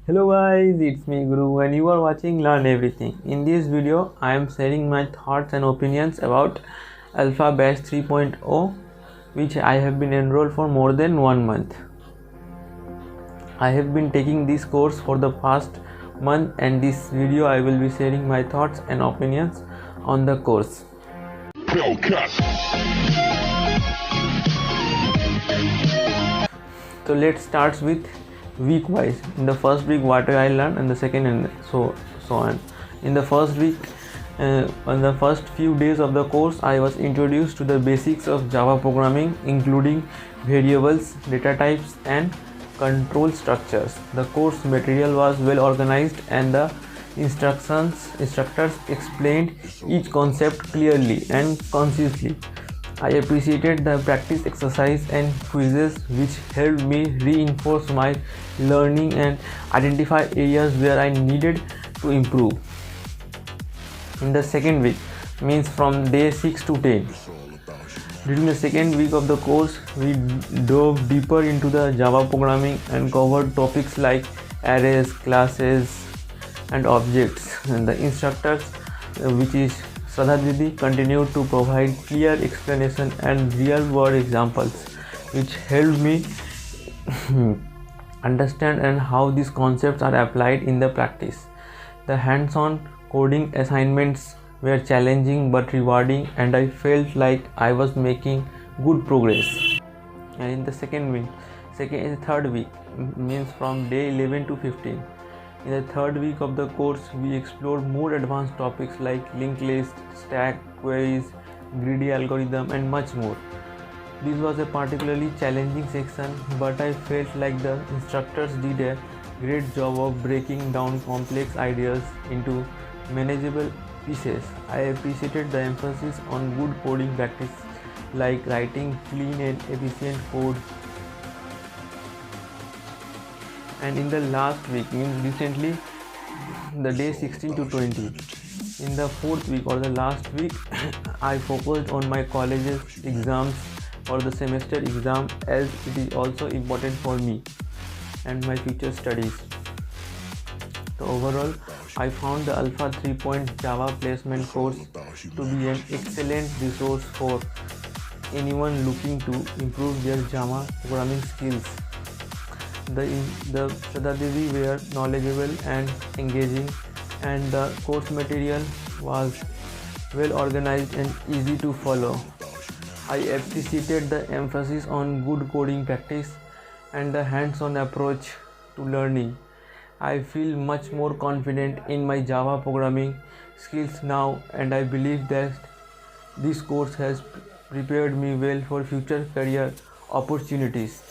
Hello guys, it's me Guru and you are watching Learn Everything. In this video, I am sharing my thoughts and opinions about Alpha Batch 3.0 which I have been enrolled for more than 1 month. I have been taking this course for the past month and this video I will be sharing my thoughts and opinions on the course. So let's start with week wise. In the first week what I learned and the second and so on. In the first week, on the first few days of the course, I was introduced to the basics of Java programming, including variables, data types and control structures. The course material was well organized and the instructors explained each concept clearly and concisely. I appreciated the practice exercise and quizzes which helped me reinforce my learning and identify areas where I needed to improve. In the second week, means from day 6 to 10. During the second week of the course, we dove deeper into the Java programming and covered topics like arrays, classes and objects. And the instructors, which is Shraddha Didi, continued to provide clear explanation and real-world examples, which helped me understand and how these concepts are applied in the practice. The hands-on coding assignments were challenging but rewarding, and I felt like I was making good progress. And in the third week, means from day 11 to 15. In the third week of the course, we explored more advanced topics like linked list, stack, queries, greedy algorithm and much more. This was a particularly challenging section, but I felt like the instructors did a great job of breaking down complex ideas into manageable pieces. I appreciated the emphasis on good coding practice like writing clean and efficient code. And in the last week, means recently, the day 16 to 20. In the fourth week or the last week, I focused on my college's exams or the semester exam, as it is also important for me and my future studies. So overall, I found the Alpha 3. Java placement course to be an excellent resource for anyone looking to improve their Java programming skills. The Shraddha Didi were knowledgeable and engaging, and the course material was well organized and easy to follow. I appreciated the emphasis on good coding practice and the hands-on approach to learning. I feel much more confident in my Java programming skills now, and I believe that this course has prepared me well for future career opportunities.